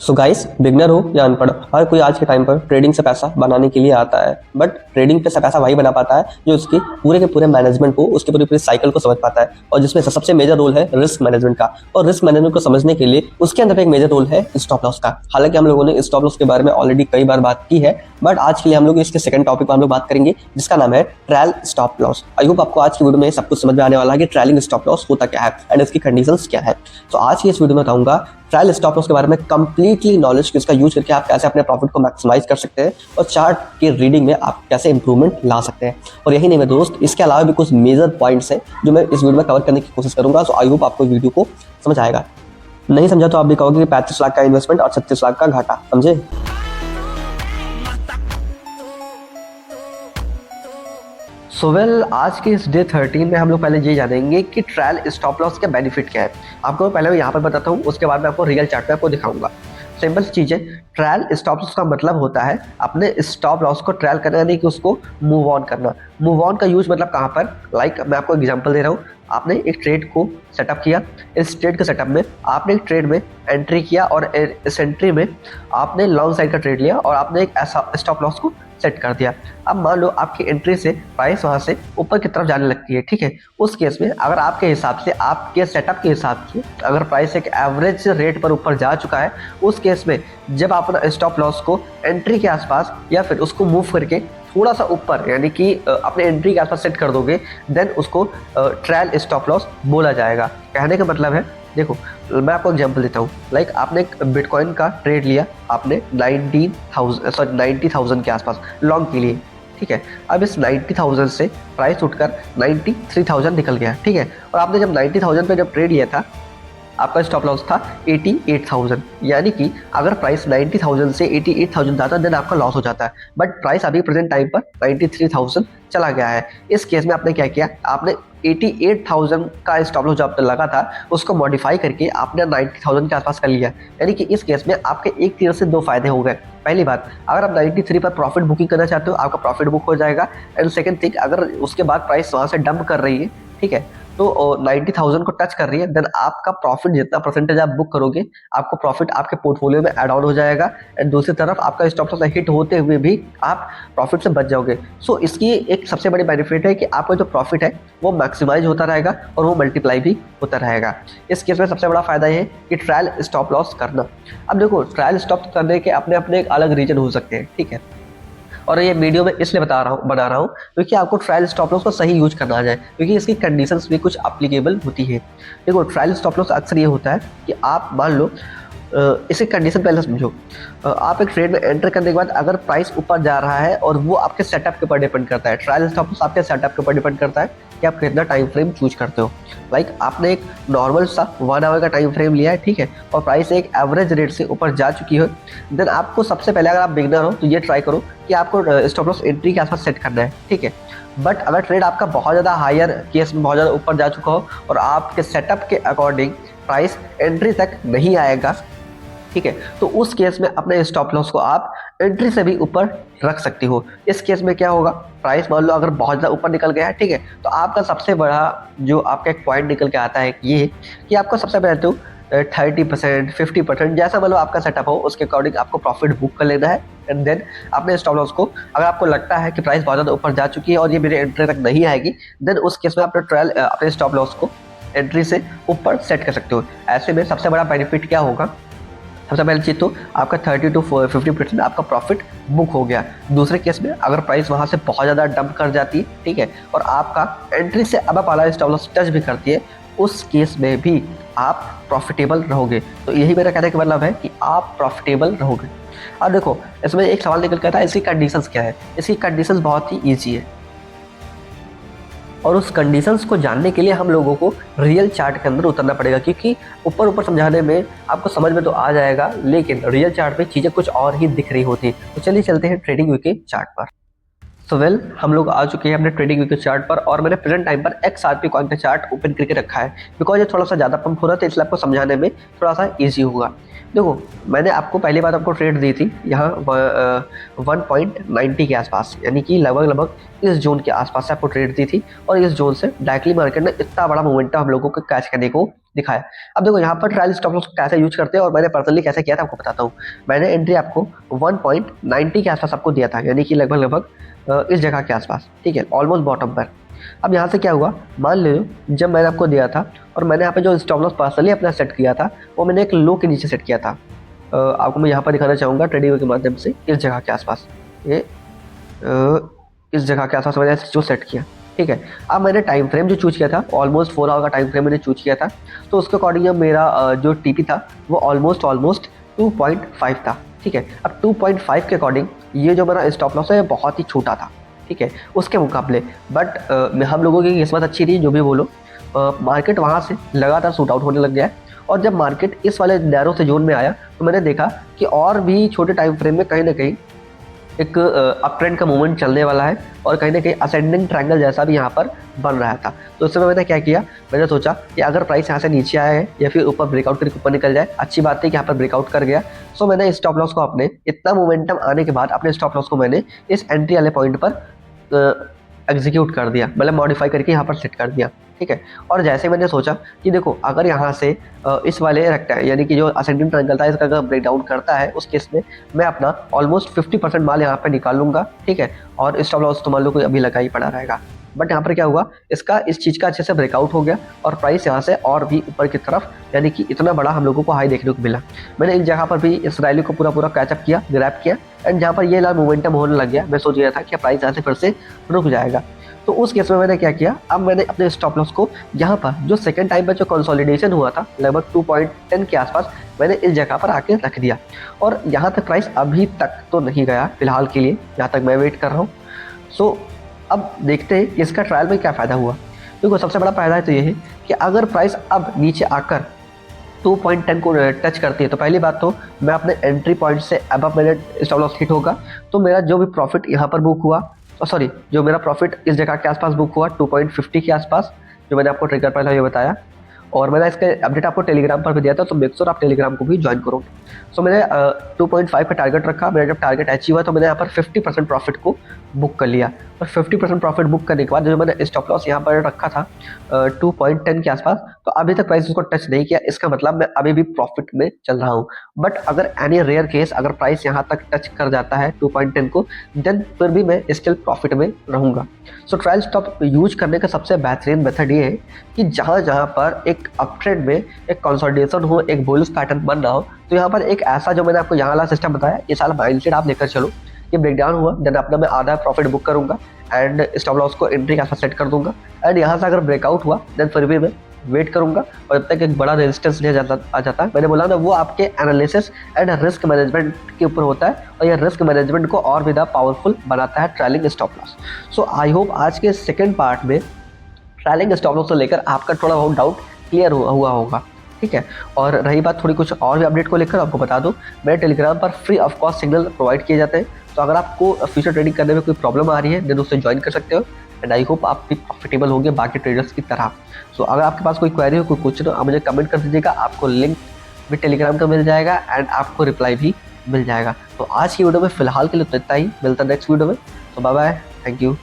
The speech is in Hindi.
सो गाइस, बिगनर हो या अनपढ़, हर कोई आज के टाइम पर ट्रेडिंग से पैसा बनाने के लिए आता है। बट ट्रेडिंग पे से पैसा वही बना पाता है जो उसकी पूरे के पूरे मैनेजमेंट को, उसके पूरे पूरे साइकिल को समझ पाता है, और जिसमें से सबसे मेजर रोल है रिस्क मैनेजमेंट का। और रिस्क मैनेजमेंट को समझने के लिए उसके अंदर एक मेजर रोल है स्टॉप लॉस का। हालांकि हम लोगों ने स्टॉप लॉस के बारे में ऑलरेडी कई बार बात की है, बट आज के लिए हम लोग इसके सेकंड टॉपिक पर हम लोग बात करेंगे, जिसका नाम है trial stop loss. I hope आपको आज की वीडियो में सब कुछ समझ में आने वाला है कि ट्रायलिंग स्टॉप लॉस होता क्या है एंड इसकी कंडीशंस क्या है। तो आज की इस वीडियो में बताऊंगा ट्रायल स्टॉप लॉस के बारे में कंप्लीटली नॉलेज, इसका यूज करके आप कैसे अपने प्रॉफिट को मैक्सिमाइज कर सकते हैं और चार्ट के रीडिंग में आप कैसे इंप्रूवमेंट ला सकते हैं। और यही नहीं मेरे दोस्त, इसके अलावा भी कुछ मेजर पॉइंट्स हैं जो मैं इस वीडियो में कवर करने की कोशिश करूंगा। सो आई होप आपको वीडियो को समझ आएगा। नहीं समझा तो आप भी कहोगे कि 35 लाख का इन्वेस्टमेंट और 36 लाख का घाटा, समझे। आज के इस डे 13 में हम लोग पहले ये जानेंगे कि ट्रायल स्टॉप लॉस का बेनिफिट क्या है। आपको पहले मैं यहाँ पर बताता हूँ, उसके बाद मैं आपको रियल चार्ट में आपको दिखाऊंगा। सिंपल चीज़ है, ट्रायल स्टॉप लॉस का मतलब होता है अपने स्टॉप लॉस को ट्रायल करना, यानी कि उसको मूव ऑन करना। मूव ऑन का यूज मतलब कहाँ पर, लाइक मैं आपको एग्जांपल दे रहा हूँ। आपने एक ट्रेड को सेटअप किया, इस ट्रेड के सेटअप में आपने एक ट्रेड में एंट्री किया और इस एंट्री में आपने लॉन्ग साइड का ट्रेड लिया और आपने एक ऐसा स्टॉप लॉस को सेट कर दिया। अब मान लो आपकी एंट्री से प्राइस वहां से ऊपर की तरफ जाने लगती है, ठीक है। उस केस में अगर आपके हिसाब से, आपके सेटअप के हिसाब से अगर प्राइस एक एवरेज रेट पर ऊपर जा चुका है, उस केस में जब आप अपना स्टॉप लॉस को एंट्री के आसपास या फिर उसको मूव करके थोड़ा सा ऊपर, यानी कि अपने एंट्री के आसपास सेट कर दोगे, देन उसको ट्रायल स्टॉप लॉस बोला जाएगा। कहने का मतलब है, देखो मैं आपको एग्जांपल देता हूँ। लाइक आपने एक बिटकॉइन का ट्रेड लिया, आपने 90,000 के आसपास लॉन्ग के लिए, ठीक है। अब इस 90,000 से प्राइस उठकर 93,000 निकल गया, ठीक है। और आपने जब 90,000 पे जब ट्रेड लिया था, आपका स्टॉप लॉस था 88,000, यानी कि अगर प्राइस 90,000 से 88,000 जाता है देन आपका लॉस हो जाता है। बट प्राइस अभी प्रेजेंट टाइम पर 93,000 चला गया है। इस केस में आपने क्या किया, आपने 88,000 का स्टॉप लॉस जो आपने लगा था उसको मॉडिफाई करके आपने 90,000 के आसपास कर लिया। यानी कि इस केस में आपके एक तीर से दो फायदे हो गए। पहली बात, अगर आप 93 पर प्रॉफिट बुकिंग करना चाहते हो, आपका प्रॉफिट बुक हो जाएगा। एंड सेकंड थिंग, अगर उसके बाद प्राइस वहां से डंप कर रही है, ठीक है, तो 90,000 को टच कर रही है, देन आपका प्रॉफिट जितना परसेंटेज आप बुक करोगे, आपको प्रॉफिट आपके पोर्टफोलियो में ऐड ऑन हो जाएगा। एंड दूसरी तरफ आपका स्टॉप लॉस हिट होते हुए भी आप प्रॉफिट से बच जाओगे। सो इसकी एक सबसे बड़ी बेनिफिट है कि आपका जो प्रॉफिट है वो मैक्सिमाइज होता रहेगा और वो मल्टीप्लाई भी होता रहेगा। इस केस में सबसे बड़ा फायदा ये है कि ट्रायल स्टॉप लॉस करना। अब देखो, ट्रायल स्टॉप करने के अपने अपने एक अलग रीजन हो सकते हैं, ठीक है। और ये वीडियो में इसलिए बना रहा हूँ क्योंकि आपको ट्रायल स्टॉप लॉस का सही यूज करना आ जाए, क्योंकि इसकी कंडीशंस भी कुछ एप्लीकेबल होती है। देखो, ट्रायल स्टॉप लॉस अक्सर ये होता है कि आप मान लो, इसकी कंडीशन पहले समझो। आप एक ट्रेड में एंटर करने के बाद अगर प्राइस ऊपर जा रहा है, और वो आपके सेटअप के ऊपर डिपेंड करता है। ट्रायल स्टॉप लॉस आपके सेटअप के ऊपर डिपेंड करता है कि आप कितना टाइम फ्रेम चूज करते हो। लाइक आपने एक नॉर्मल सा 1 आवर का टाइम फ्रेम लिया है, ठीक है, और प्राइस एक एवरेज रेट से ऊपर जा चुकी है, देन आपको सबसे पहले, अगर आप बिगनर हो तो ये ट्राई करो कि आपको स्टॉप लॉस एंट्री के आसपास सेट करना है, ठीक है। बट अगर ट्रेड आपका बहुत ज़्यादा हायर केस में बहुत ज़्यादा ऊपर जा चुका हो और आपके सेटअप के अकॉर्डिंग प्राइस एंट्री तक नहीं आएगा, ठीक है, तो उस केस में अपने स्टॉप लॉस को आप एंट्री से भी ऊपर रख सकते हो। इस केस में क्या होगा, प्राइस मान लो अगर बहुत ज़्यादा ऊपर निकल गया है, ठीक है, तो आपका सबसे बड़ा जो आपका एक पॉइंट निकल के आता है ये कि आपको सबसे पहले तो 30%, 50%, जैसा मतलब आपका सेटअप हो उसके अकॉर्डिंग आपको प्रॉफिट बुक कर लेना है। एंड देन अपने स्टॉप लॉस को, अगर आपको लगता है कि प्राइस बहुत ज़्यादा ऊपर जा चुकी है और ये मेरे एंट्री तक नहीं आएगी, देन उस केस में अपने स्टॉप लॉस को एंट्री से ऊपर सेट कर सकते हो। ऐसे में सबसे बड़ा बेनिफिट क्या होगा, सबसे पहली चीज़ तो आपका 30 to 50% आपका प्रॉफिट बुक हो गया। दूसरे केस में अगर प्राइस वहाँ से बहुत ज़्यादा डंप कर जाती है, ठीक है, और आपका एंट्री से अब वाला स्टॉप लॉस टच भी करती है, उस केस में भी आप प्रॉफिटेबल रहोगे। तो यही मेरा कहने का मतलब है कि आप प्रॉफिटेबल रहोगे। अब देखो, इसमें एक सवाल निकल के आता है, इसकी कंडीशंस क्या है। इसकी कंडीशंस बहुत ही ईजी है, और उस कंडीशंस को जानने के लिए हम लोगों को रियल चार्ट के अंदर उतरना पड़ेगा, क्योंकि ऊपर ऊपर समझाने में आपको समझ में तो आ जाएगा, लेकिन रियल चार्ट पे चीज़ें कुछ और ही दिख रही होती। तो चलिए चलते हैं ट्रेडिंग व्यू के चार्ट पर। हम लोग आ चुके हैं अपने ट्रेडिंग व्यू के चार्ट पर, और मैंने प्रेजेंट टाइम पर XRP कॉइन का चार्ट ओपन करके रखा है, बिकॉज ये थोड़ा सा ज़्यादा पंप हो रहा था, इसलिए आपको समझाने में थोड़ा सा ईजी होगा। देखो, मैंने आपको पहली बार आपको ट्रेड दी थी यहाँ 1.90 के आसपास, यानी कि लगभग इस जोन के आसपास से आपको ट्रेड दी थी, और इस जोन से डायरेक्टली मार्केट ने इतना बड़ा मोमेंटम हम लोगों को कैच करने को दिखाया। अब देखो यहाँ पर ट्रायल स्टॉप लॉस कैसे यूज करते हैं और मैंने पर्सनली कैसे किया था आपको बताता हूँ। मैंने एंट्री आपको 1.90 के आसपास आपको दिया था, यानी कि लगभग लगभग इस जगह के आसपास, ठीक है, ऑलमोस्ट बॉटम पर। अब यहाँ से क्या हुआ, मान लो जब मैंने आपको दिया था और मैंने यहाँ पे जो स्टॉप लॉस पर्सनली अपना सेट किया था वो मैंने एक लो के नीचे सेट किया था। आपको मैं यहाँ पर दिखाना चाहूँगा ट्रेडिंग के माध्यम से, इस जगह के आसपास, ये इस जगह के आसपास मैंने जो सेट किया, ठीक है। अब मैंने टाइम फ्रेम जो चूज किया था ऑलमोस्ट 4 आवर का टाइम फ्रेम मैंने चूज किया था, तो उसके अकॉर्डिंग मेरा जो टीपी था वो ऑलमोस्ट 2.5 था, ठीक है। अब 2.5 के अकॉर्डिंग ये जो मेरा स्टॉप लॉस है बहुत ही छोटा था, ठीक है, उसके मुकाबले। बट हम लोगों की किस्मत अच्छी रही, जो भी बोलो, मार्केट वहाँ से लगातार शूट आउट होने लग गया है। और जब मार्केट इस वाले नैरो से जोन में आया तो मैंने देखा कि और भी छोटे टाइम फ्रेम में कहीं ना कहीं एक अप ट्रेंड का मूवमेंट चलने वाला है और कहीं ना कहीं असेंडिंग ट्रायंगल जैसा भी यहाँ पर बन रहा था। तो उस समय मैंने क्या किया, मैंने सोचा कि अगर प्राइस यहाँ से नीचे आया है या फिर ऊपर ब्रेकआउट करके ऊपर निकल जाए, अच्छी बात है कि यहाँ पर ब्रेकआउट कर गया। सो मैंने स्टॉप लॉस को अपने इतना मोमेंटम आने के बाद अपने स्टॉप लॉस को मैंने इस एंट्री वाले पॉइंट पर एग्जीक्यूट कर दिया, मतलब मॉडिफाई करके यहाँ पर सेट कर दिया, ठीक है। और जैसे मैंने सोचा कि देखो अगर यहाँ से इस वाले रेक्टेंगल यानी कि जो असेंडिंग ट्रायंगल था इसका अगर ब्रेक डाउन करता है, उस केस में मैं अपना ऑलमोस्ट 50% माल यहाँ पे निकाल लूंगा, ठीक है। और स्टॉप लॉस तो मान लो कोई अभी लगा ही पड़ा रहेगा। बट यहाँ पर क्या हुआ, इस चीज़ का अच्छे से ब्रेकआउट हो गया और प्राइस यहाँ से और भी ऊपर की तरफ, यानी कि इतना बड़ा हम लोगों को हाई देखने को मिला। मैंने इस जगह पर भी इस रैली को पूरा कैचअप किया, ग्रैब किया, एंड जहाँ पर ये लाल मोमेंटम होने लग गया, मैं सोच रहा था कि प्राइस यहाँ से फिर से रुक जाएगा। तो उस केस में मैंने क्या किया, अब मैंने अपने स्टॉप लॉस को यहाँ पर जो सेकंड टाइम पर जो कंसोलिडेशन हुआ था लगभग 2.10 के आसपास, मैंने इस जगह पर आके रख दिया। और यहाँ तक प्राइस अभी तक तो नहीं गया फिलहाल के लिए, यहाँ तक मैं वेट कर रहा हूँ। सो अब देखते हैं कि इसका ट्रायल में क्या फ़ायदा हुआ। देखो सबसे बड़ा फ़ायदा है तो ये है कि अगर प्राइस अब नीचे आकर 2.10 को टच करती है तो पहली बात तो मैं अपने एंट्री पॉइंट से अब मेरे स्टॉप लॉस हिट होगा, तो मेरा जो भी प्रॉफिट यहाँ पर बुक हुआ, सॉरी जो मेरा प्रॉफिट इस जगह के आसपास बुक हुआ 2.50 के आसपास, जो मैंने आपको ट्रिगर पहले ये बताया, और मैंने इसका अपडेट आपको टेलीग्राम पर भी दिया था, तो मेक श्योर आप टेलीग्राम को भी ज्वाइन करोगे। सो मैंने 2.5 का टारगेट रखा, मेरा जब टारगेट अचीव हुआ तो मैंने यहाँ पर 50% प्रॉफिट को बुक कर लिया। और 50% प्रॉफिट बुक करने के बाद जो मैंने स्टॉप लॉस यहाँ पर रखा था 2.10 के आसपास, तो अभी तक प्राइस उसको टच नहीं किया, इसका मतलब मैं अभी भी प्रॉफिट में चल रहा हूँ। बट अगर एनी रेयर केस अगर प्राइस यहाँ तक टच कर जाता है 2.10 को, देन फिर भी मैं स्टिल प्रॉफिट में रहूँगा। सो ट्रायल स्टॉप यूज करने का सबसे बेहतरीन मेथड ये है कि जहाँ जहाँ पर एक अप ट्रेंड में एक कंसोलिडेशन हो, एक बुलिश पैटर्न बन रहा हो, तो यहाँ पर एक ऐसा जो मैंने आपको यहाँ वाला सिस्टम बताया, ये सारा माइंडसेट आप लेकर चलो। ये ब्रेकडाउन हुआ, देन अपना मैं आधा प्रॉफिट बुक करूंगा एंड स्टॉप लॉस को एंट्री का सेट कर दूंगा, एंड यहाँ से अगर ब्रेकआउट हुआ देन फिर भी मैं वेट करूंगा और जब तक एक बड़ा रेजिस्टेंस नहीं आ जाता है। मैंने बोला ना, वो आपके एनालिसिस एंड रिस्क मैनेजमेंट के ऊपर होता है, और यह रिस्क मैनेजमेंट को और भी ज़्यादा पावरफुल बनाता है trailing stop loss. So I hope आज के सेकेंड पार्ट में ट्रेलिंग स्टॉप लॉस को लेकर आपका थोड़ा बहुत डाउट क्लियर हुआ होगा, ठीक है। और रही बात थोड़ी कुछ और भी अपडेट को लेकर, आपको बता दूं मेरे टेलीग्राम पर free of cost signal provide किए जाते हैं, तो अगर आपको फ्यूचर ट्रेडिंग करने में कोई प्रॉब्लम आ रही है देन उससे ज्वाइन कर सकते हो, एंड आई होप आप भी प्रॉफिटेबल होंगे बाकी ट्रेडर्स की तरह। सो अगर आपके पास कोई क्वेरी हो, कोई क्वेश्चन हो, आप मुझे कमेंट कर दीजिएगा, आपको लिंक भी टेलीग्राम का मिल जाएगा एंड आपको रिप्लाई भी मिल जाएगा। तो आज की वीडियो में फिलहाल के लिए तो इतना ही, मिलता है नेक्स्ट वीडियो में। तो बाय बाय, थैंक यू।